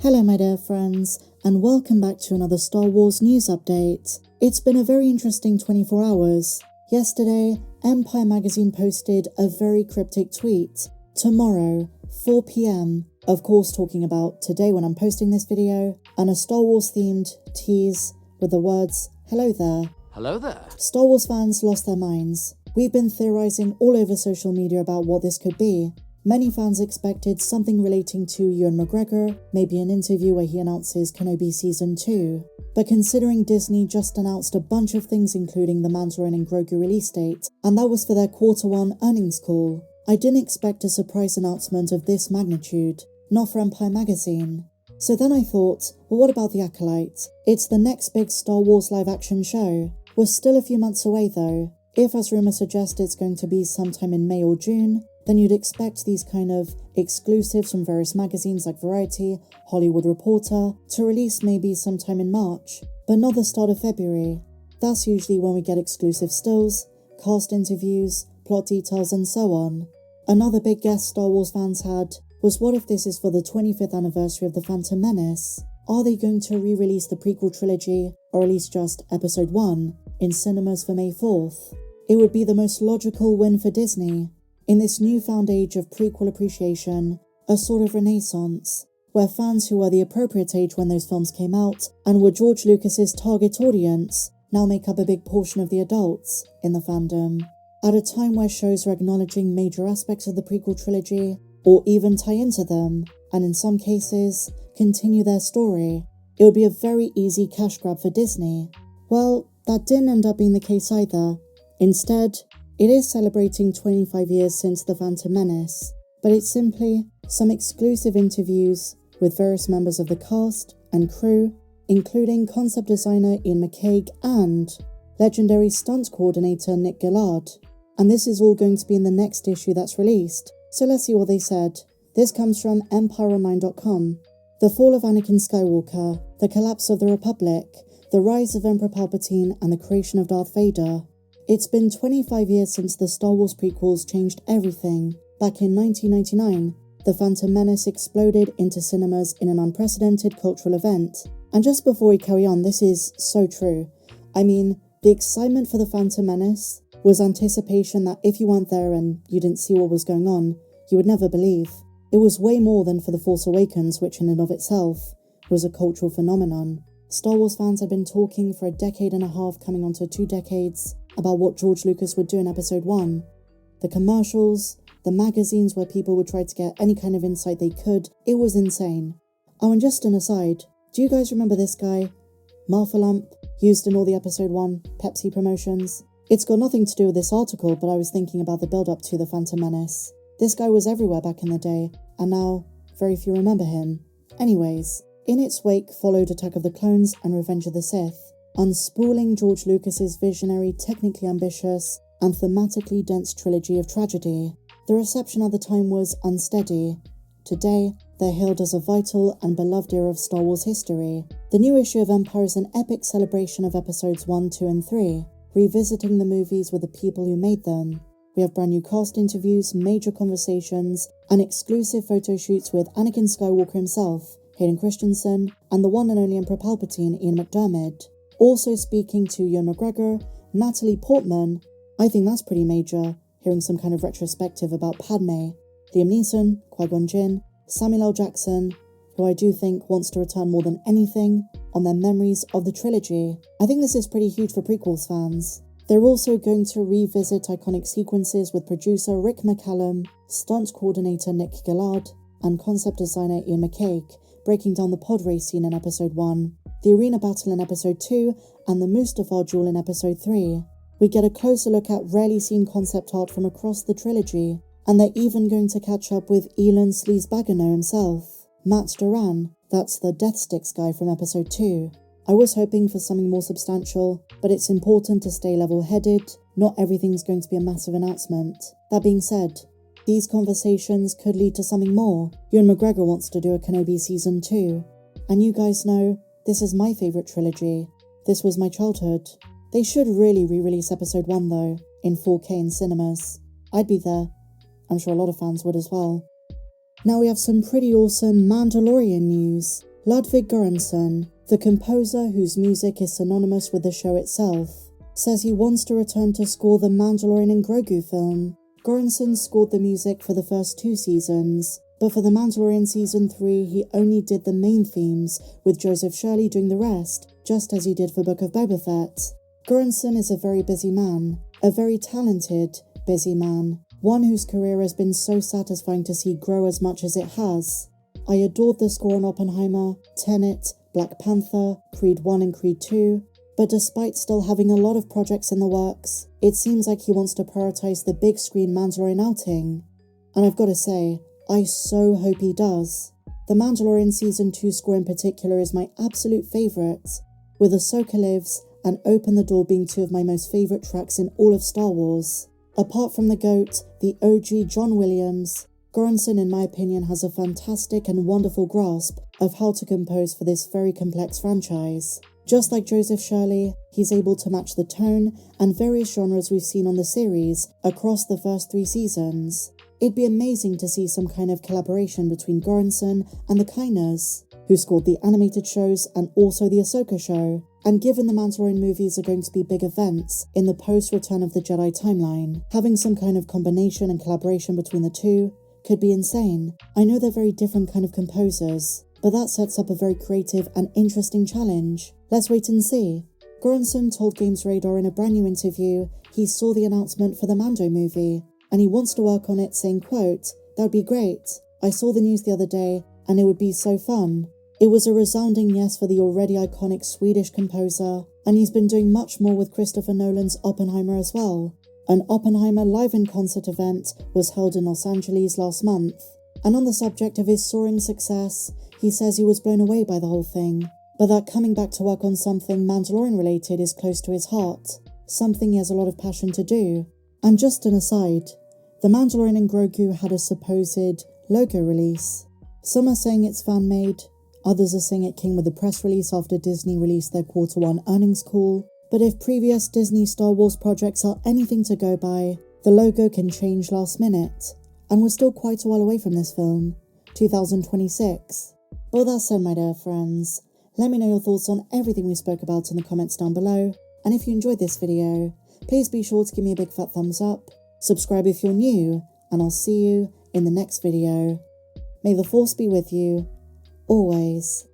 Hello my dear friends, and welcome back to another Star Wars news update. It's been a very interesting 24 hours. Yesterday, Empire magazine posted a very cryptic tweet. Tomorrow, 4 PM, of course talking about today when I'm posting this video, and a Star Wars themed tease with the words, "Hello there." Hello there. Star Wars fans lost their minds. We've been theorizing all over social media about what this could be. Many fans expected something relating to Ewan McGregor, maybe an interview where he announces Kenobi Season 2. But considering Disney just announced a bunch of things including the Mandalorian and Grogu release date, and that was for their Q1 earnings call, I didn't expect a surprise announcement of this magnitude, not for Empire magazine. So then I thought, well, what about The Acolyte? It's the next big Star Wars live-action show. We're still a few months away though. If, as rumours suggest, it's going to be sometime in May or June, then you'd expect these kind of exclusives from various magazines like Variety, Hollywood Reporter, to release maybe sometime in March, but not the start of February. That's usually when we get exclusive stills, cast interviews, plot details, and so on. Another big guess Star Wars fans had was, what if this is for the 25th anniversary of the Phantom Menace? Are they going to re-release the prequel trilogy, or at least just Episode 1, in cinemas for May 4th? It would be the most logical win for Disney. In this newfound age of prequel appreciation, a sort of renaissance, where fans who were the appropriate age when those films came out and were George Lucas's target audience now make up a big portion of the adults in the fandom. At a time where shows are acknowledging major aspects of the prequel trilogy, or even tie into them, and in some cases, continue their story, it would be a very easy cash grab for Disney. Well, that didn't end up being the case either. Instead, it is celebrating 25 years since The Phantom Menace, but it's simply some exclusive interviews with various members of the cast and crew, including concept designer Ian McGregor and legendary stunt coordinator Nick Gillard. And this is all going to be in the next issue that's released, so let's see what they said. This comes from EmpireOnline.com. The fall of Anakin Skywalker, the collapse of the Republic, the rise of Emperor Palpatine, and the creation of Darth Vader. It's been 25 years since the Star Wars prequels changed everything. Back in 1999, The Phantom Menace exploded into cinemas in an unprecedented cultural event. And just before we carry on, this is so true. I mean, the excitement for The Phantom Menace was anticipation that if you weren't there and you didn't see what was going on, you would never believe. It was way more than for The Force Awakens, which in and of itself was a cultural phenomenon. Star Wars fans had been talking for a decade and a half, coming onto 2 decades, about what George Lucas would do in Episode 1. The commercials, the magazines where people would try to get any kind of insight they could, it was insane. Oh, and just an aside, do you guys remember this guy? Martha Lump, used in all the Episode 1 Pepsi promotions. It's got nothing to do with this article, but I was thinking about the build-up to The Phantom Menace. This guy was everywhere back in the day, and now very few remember him. Anyways, in its wake followed Attack of the Clones and Revenge of the Sith, unspooling George Lucas's visionary, technically ambitious, and thematically dense trilogy of tragedy. The reception at the time was unsteady. Today, they're hailed as a vital and beloved era of Star Wars history. The new issue of Empire is an epic celebration of Episodes 1, 2, and 3, revisiting the movies with the people who made them. We have brand new cast interviews, major conversations, and exclusive photo shoots with Anakin Skywalker himself, Hayden Christensen, and the one and only Emperor Palpatine, Ian McDiarmid. Also speaking to Ewan McGregor, Natalie Portman. I think that's pretty major, hearing some kind of retrospective about Padme, Liam Neeson, Qui-Gon Jinn, Samuel L. Jackson, who I do think wants to return more than anything on their memories of the trilogy. I think this is pretty huge for prequels fans. They're also going to revisit iconic sequences with producer Rick McCallum, stunt coordinator Nick Gillard, and concept designer Ian McGregor, breaking down the pod race scene in Episode 1, the arena battle in Episode 2, and the Mustafar duel in Episode 3. We get a closer look at rarely seen concept art from across the trilogy, and they're even going to catch up with Elon Sleaze-Bagano himself, Matt Doran, that's the Death Sticks guy from Episode 2. I was hoping for something more substantial, but it's important to stay level-headed. Not everything's going to be a massive announcement. That being said, these conversations could lead to something more. Ewan McGregor wants to do a Kenobi Season 2. And you guys know, this is my favourite trilogy. This was my childhood. They should really re-release Episode 1 though, in 4K in cinemas. I'd be there. I'm sure a lot of fans would as well. Now we have some pretty awesome Mandalorian news. Ludwig Göransson, the composer whose music is synonymous with the show itself, says he wants to return to score the Mandalorian and Grogu film. Göransson scored the music for the first 2 seasons, but for The Mandalorian Season 3 he only did the main themes, with Joseph Shirley doing the rest, just as he did for Book of Boba Fett. Göransson is a very busy man, a very talented, busy man, one whose career has been so satisfying to see grow as much as it has. I adored the score on Oppenheimer, Tenet, Black Panther, Creed 1 and Creed 2, but despite still having a lot of projects in the works, it seems like he wants to prioritize the big screen Mandalorian outing. And I've got to say, I so hope he does. The Mandalorian Season 2 score in particular is my absolute favourite, with Ahsoka Lives and Open the Door being 2 of my most favourite tracks in all of Star Wars. Apart from the GOAT, the OG John Williams, Göransson in my opinion has a fantastic and wonderful grasp of how to compose for this very complex franchise. Just like Joseph Shirley, he's able to match the tone and various genres we've seen on the series across the first 3 seasons. It'd be amazing to see some kind of collaboration between Göransson and the Kiners, who scored the animated shows and also the Ahsoka show. And given the Mandalorian movies are going to be big events in the post-Return of the Jedi timeline, having some kind of combination and collaboration between the two could be insane. I know they're very different kind of composers, but that sets up a very creative and interesting challenge. Let's wait and see. Göransson told Games Radar in a brand new interview he saw the announcement for the Mando movie, and he wants to work on it, saying, quote, "That would be great. I saw the news the other day, and it would be so fun." It was a resounding yes for the already iconic Swedish composer, and he's been doing much more with Christopher Nolan's Oppenheimer as well. An Oppenheimer live in concert event was held in Los Angeles last month, and on the subject of his soaring success, he says he was blown away by the whole thing, but that coming back to work on something Mandalorian related is close to his heart, something he has a lot of passion to do. And just an aside, The Mandalorian and Grogu had a supposed logo release. Some are saying it's fan-made, others are saying it came with a press release after Disney released their Q1 earnings call, but if previous Disney Star Wars projects are anything to go by, the logo can change last minute, and we're still quite a while away from this film, 2026. But that said, my dear friends, let me know your thoughts on everything we spoke about in the comments down below, and if you enjoyed this video, please be sure to give me a big fat thumbs up, subscribe if you're new, and I'll see you in the next video. May the Force be with you, always.